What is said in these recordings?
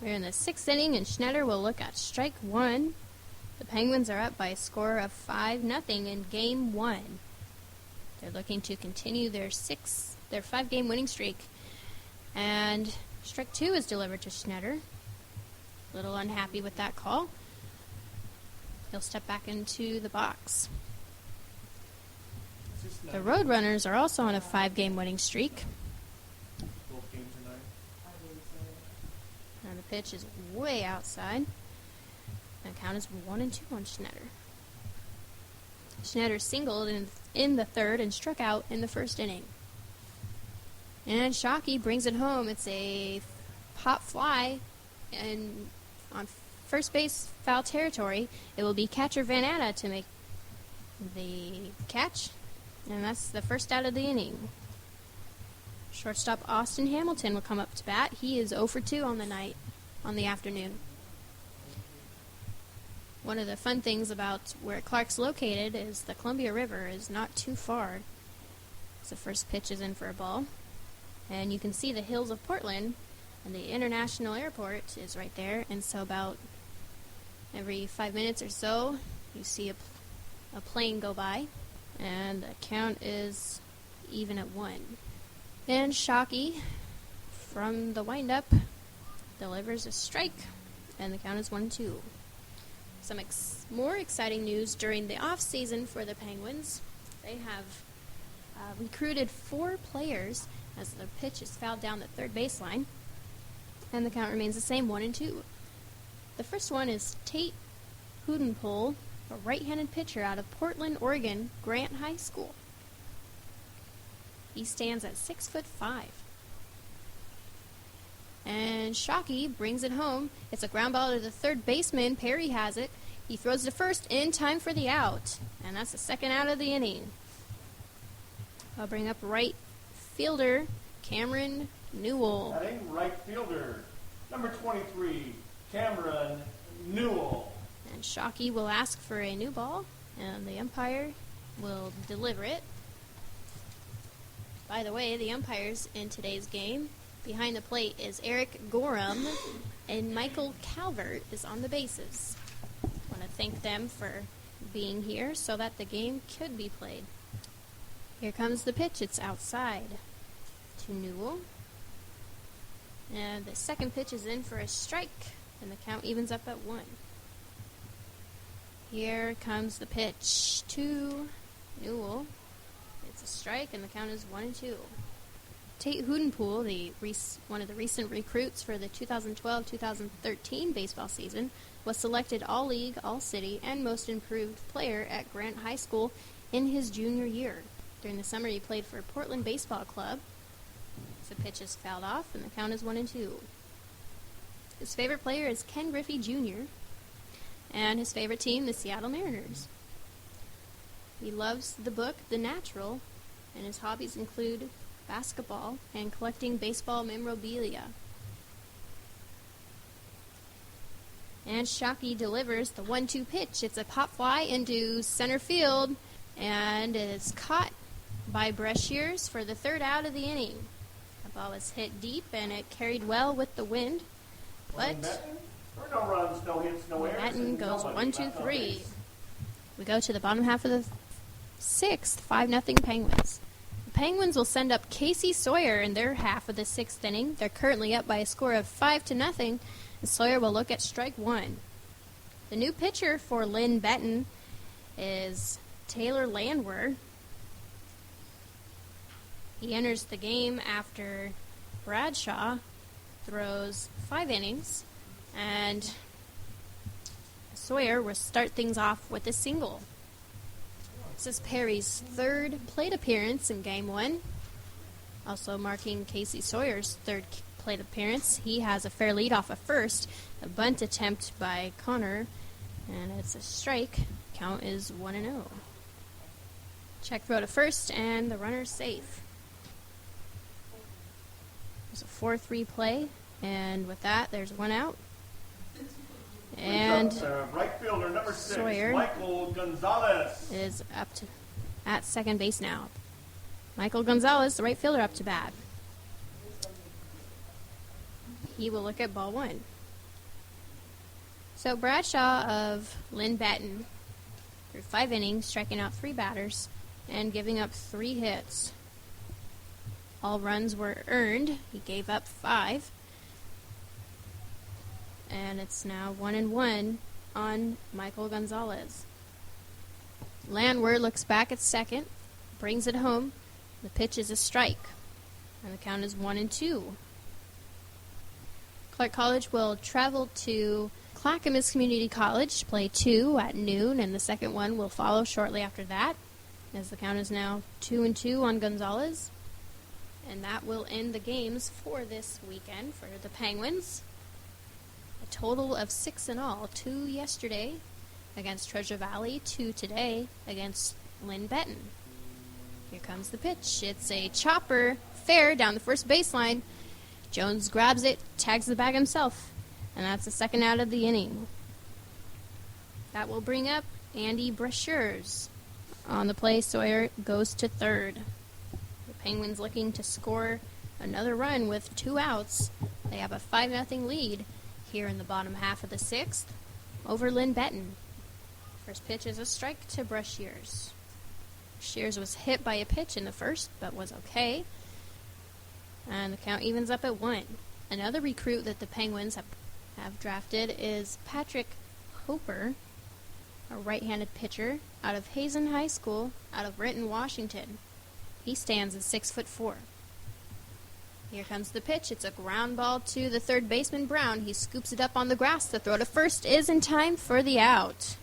We're in the 6th inning, and Schneider will look at strike one. The Penguins are up by a score of 5-0 in Game 1. They're looking to continue their 5-game winning streak. And strike two is delivered to Schneider. A little unhappy with that call. He'll step back into the box. The Roadrunners are also on a 5-game winning streak. Both games are 9. And the pitch is way outside. And the count is 1-2 on Schneider. Schneider singled in the third and struck out in the first inning. And Shockey brings it home. It's a pop fly, and on first base foul territory, it will be catcher Van Atta to make the catch, and that's the first out of the inning. Shortstop Austin Hamilton will come up to bat. He is 0 for 2 on the afternoon. One of the fun things about where Clark's located is the Columbia River is not too far. So the first pitch is in for a ball. And you can see the hills of Portland, and the international airport is right there. And so about every 5 minutes or so, you see a plane go by. And the count is even at 1. And Shockey, from the windup, delivers a strike, and the count is 1-2. Some more exciting news during the off-season for the Penguins. They have recruited 4 players as the pitch is fouled down the third baseline, and the count remains the same, 1-2. The first one is Tate Hudenpohl, a right-handed pitcher out of Portland, Oregon, Grant High School. He stands at 6'5". And Shockey brings it home. It's a ground ball to the third baseman. Perry has it. He throws to first in time for the out, and that's the second out of the inning. I'll bring up right fielder Cameron Newell. Batting right fielder, number 23, Cameron Newell. And Shockey will ask for a new ball, and the umpire will deliver it. By the way, the umpires in today's game, behind the plate is Eric Gorham, and Michael Calvert is on the bases. I want to thank them for being here so that the game could be played. Here comes the pitch. It's outside to Newell. And the second pitch is in for a strike, and the count evens up at 1. Here comes the pitch to Newell. It's a strike, and the count is 1-2. Tate Hudenpohl, one of the recent recruits for the 2012-2013 baseball season, was selected All-League, All-City, and Most Improved Player at Grant High School in his junior year. During the summer, he played for Portland Baseball Club. The pitch is fouled off, and the count is 1-2. His favorite player is Ken Griffey Jr., and his favorite team, the Seattle Mariners. He loves the book The Natural, and his hobbies include basketball and collecting baseball memorabilia. And Shockey delivers the 1-2 pitch. It's a pop fly into center field, and it's caught by Breshears for the third out of the inning. The ball was hit deep, and it carried well with the wind. But no runs, no hits, no errors. Linn-Benton goes 1-2-3. We go to the bottom half of the 6th, 5-0 Penguins. The Penguins will send up Casey Sawyer in their half of the 6th inning. They're currently up by a score of 5-0, and Sawyer will look at strike one. The new pitcher for Linn-Benton is Taylor Landwehr. He enters the game after Bradshaw throws 5 innings, and Sawyer will start things off with a single. This is Perry's third plate appearance in Game 1, also marking Casey Sawyer's third plate appearance. He has a fair lead off of first, a bunt attempt by Connor, and it's a strike. Count is 1-0. Check throw to first, and the runner's safe. There's a 4-3 play, and with that, there's 1 out. And right fielder number 6, Sawyer Michael Gonzalez is up at second base now. Michael Gonzalez, the right fielder, up to bat. He will look at ball 1. So Bradshaw of Linn-Benton threw 5 innings, striking out 3 batters and giving up 3 hits. All runs were earned. He gave up 5. And it's now 1-1 on Michael Gonzalez. Landwehr looks back at second, brings it home. The pitch is a strike, and the count is 1-2. Clark College will travel to Clackamas Community College to play 2 at noon, and the second one will follow shortly after that, as the count is now 2-2 on Gonzalez. And that will end the games for this weekend for the Penguins. A total of 6 in all, 2 yesterday against Treasure Valley, 2 today against Linn-Benton. Here comes the pitch. It's a chopper fair down the first baseline. Jones grabs it, tags the bag himself, and that's the second out of the inning. That will bring up Andy Brashers. On the play, Sawyer goes to third. The Penguins looking to score another run with 2 outs. They have a 5-0 lead here in the bottom half of the 6th over Linn-Benton. First pitch is a strike to Brashers. Shears was hit by a pitch in the first, but was okay. And the count evens up at 1. Another recruit that the Penguins have drafted is Patrick Hooper, a right-handed pitcher out of Hazen High School out of Renton, Washington. He stands at 6'4". Here comes the pitch. It's a ground ball to the third baseman, Brown. He scoops it up on the grass. The throw to first is in time for the out.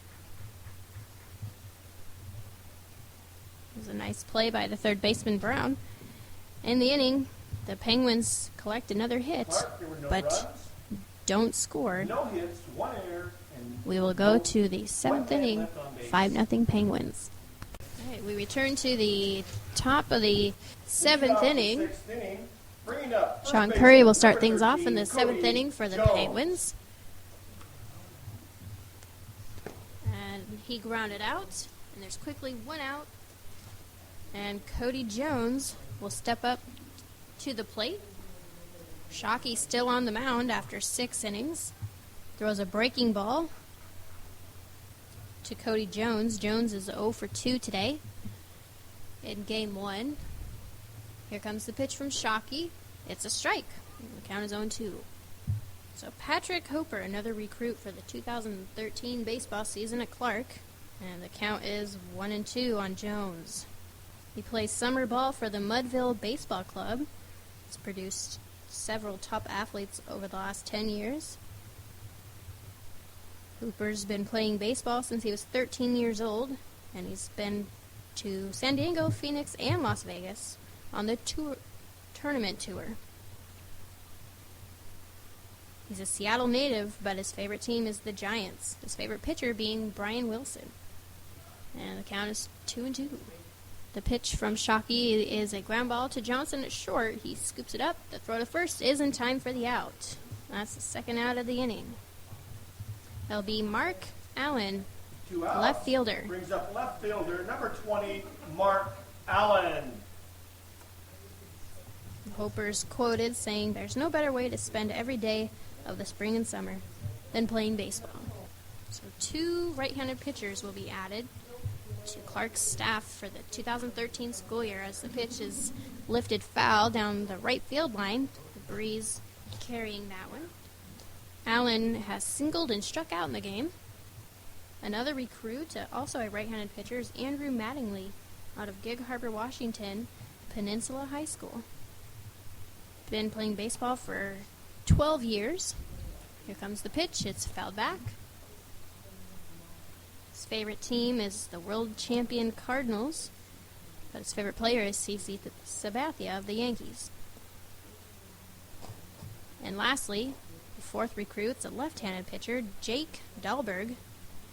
It was a nice play by the third baseman, Brown. In the inning, the Penguins collect another hit, but don't score. No hits, 1 error, and we will go to the 7th inning, 5-0 Penguins. All right, we return to the top of the 7th inning. Sean Curry will start things off in the 7th inning for the Penguins. And he grounded out, and there's quickly 1 out. And Cody Jones will step up to the plate. Shockey still on the mound after 6 innings. Throws a breaking ball to Cody Jones. Jones is 0 for 2 today in game 1. Here comes the pitch from Shockey. It's a strike. The count is 0-2. So Patrick Hooper, another recruit for the 2013 baseball season at Clark. And the count is 1-2 on Jones. He plays summer ball for the Mudville Baseball Club. He's produced several top athletes over the last 10 years. Hooper's been playing baseball since he was 13 years old, and he's been to San Diego, Phoenix, and Las Vegas on the tournament tour. He's a Seattle native, but his favorite team is the Giants, his favorite pitcher being Brian Wilson. And the count is 2-2. The pitch from Shockey is a ground ball to Johnson at short. He scoops it up. The throw to first is in time for the out. That's the second out of the inning. That'll be Mark Allen, left fielder. Brings up left fielder, number 20, Mark Allen. Hooper's quoted saying, "There's no better way to spend every day of the spring and summer than playing baseball." So 2 right-handed pitchers will be added to Clark's staff for the 2013 school year as the pitch is lifted foul down the right field line. The breeze carrying that one. Allen has singled and struck out in the game. Another recruit, also a right-handed pitcher, is Andrew Mattingly out of Gig Harbor, Washington, Peninsula High School. Been playing baseball for 12 years. Here comes the pitch. It's fouled back. His favorite team is the world champion Cardinals, but his favorite player is CC Sabathia of the Yankees. And lastly, the 4th recruit's a left-handed pitcher, Jake Dahlberg,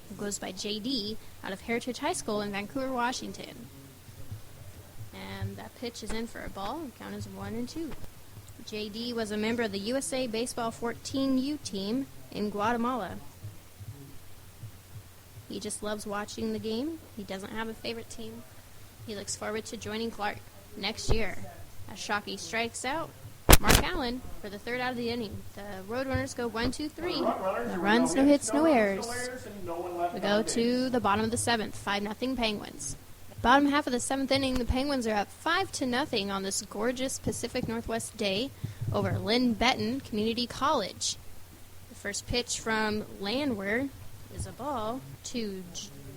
who goes by JD, out of Heritage High School in Vancouver, Washington. And that pitch is in for a ball. The count is 1-2. JD was a member of the USA Baseball 14U team in Guatemala. He just loves watching the game. He doesn't have a favorite team. He looks forward to joining Clark next year. As Shockey strikes out, Mark Allen for the third out of the inning. The Roadrunners go 1, 2, 3. Runners, No runs, no hits, no errors. and no one left We go on to base. the bottom of the 7th, 5-0 Penguins. Bottom half of the 7th inning, the Penguins are up 5-0 on this gorgeous Pacific Northwest day over Linn-Benton Community College. The first pitch from Landwehr is a ball to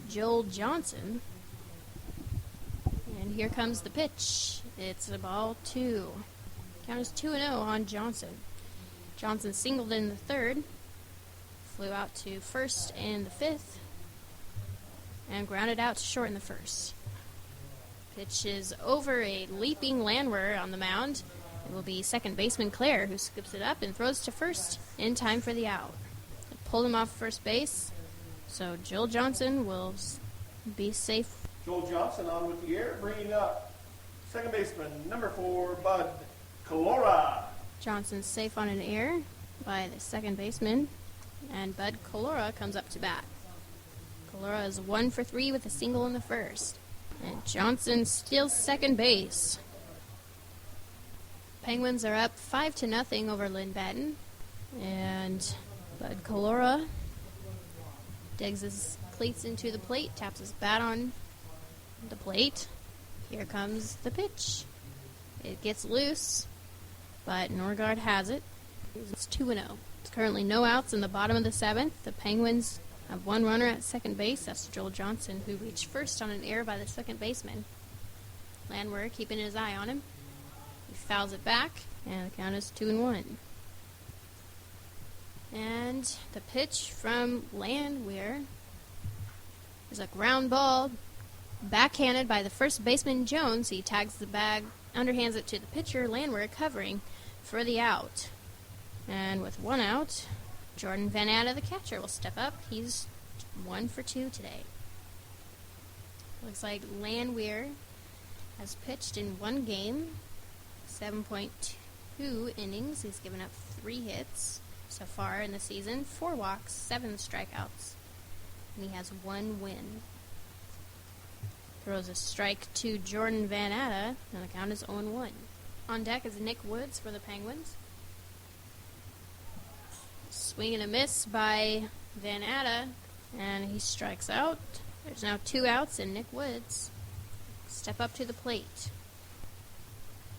Joel Johnson. And here comes the pitch. It's a ball 2. Count is 2-0 on Johnson. Johnson singled in the third, flew out to first in the 5th, and grounded out to short in the first. Pitch is over a leaping Landwehr on the mound. It will be second baseman Claire who scoops it up and throws to first in time for the out. It pulled him off first base, so Joel Johnson will be safe. Joel Johnson on with the air, bringing up second baseman number 4, Bud Calora. Johnson's safe on an error by the second baseman, and Bud Calora comes up to bat. Calora is 1 for 3 with a single in the first, and Johnson steals second base. Penguins are up 5-0 over Linn-Benton, and Bud Calora digs his cleats into the plate, taps his bat on the plate. Here comes the pitch. It gets loose, but Norgard has it. It's 2-0. There's currently no outs in the bottom of the 7th. The Penguins have one runner at second base. That's Joel Johnson, who reached first on an error by the second baseman. Landwehr keeping his eye on him. He fouls it back, and the count is 2-1. And the pitch from Landwehr is a ground ball, backhanded by the first baseman Jones. He tags the bag, underhands it to the pitcher, Landwehr covering for the out. And with one out, Jordan Van Atta, the catcher, will step up. He's 1 for 2 today. Looks like Landwehr has pitched in one game, 7.2 innings. He's given up 3 hits so far in the season, 4 walks, 7 strikeouts, and he has 1 win. Throws a strike to Jordan Van Atta, and the count is 0-1. On deck is Nick Woods for the Penguins. Swing and a miss by Van Atta, and he strikes out. There's now 2 outs, and Nick Woods step up to the plate.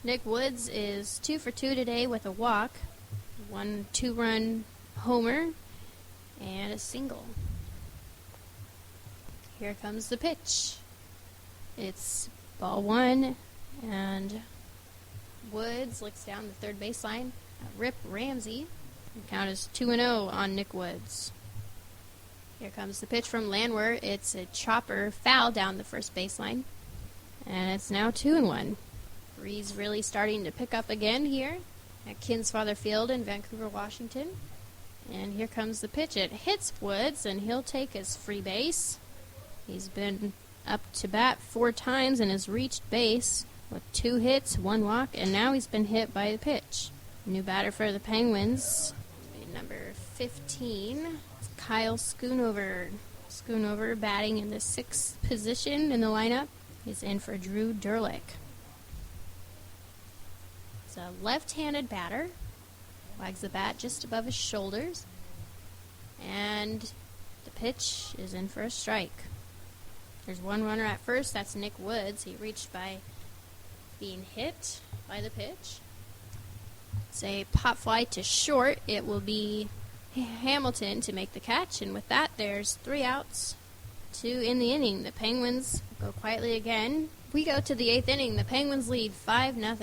Nick Woods is 2 for 2 today with a walk, 1 2-run homer, and a single. Here comes the pitch. It's ball 1, and Woods looks down the third baseline. Rip Ramsey. The count is 2-0 on Nick Woods. Here comes the pitch from Landwehr. It's a chopper foul down the first baseline, and it's now 2-1. Breeze really starting to pick up again here at Kinsfather Field in Vancouver, Washington. And here comes the pitch. It hits Woods, and he'll take his free base. He's been up to bat 4 times and has reached base with 2 hits, 1 walk, and now he's been hit by the pitch. New batter for the Penguins, number 15, Kyle Schoonover. Schoonover batting in the 6th position in the lineup. He's in for Drew Durlick. It's a left-handed batter. Wags the bat just above his shoulders. And the pitch is in for a strike. There's 1 runner at first. That's Nick Woods. He reached by being hit by the pitch. It's a pop fly to short. It will be Hamilton to make the catch. And with that, there's 3 outs, 2 in the inning. The Penguins go quietly again. We go to the 8th inning. The Penguins lead 5-0.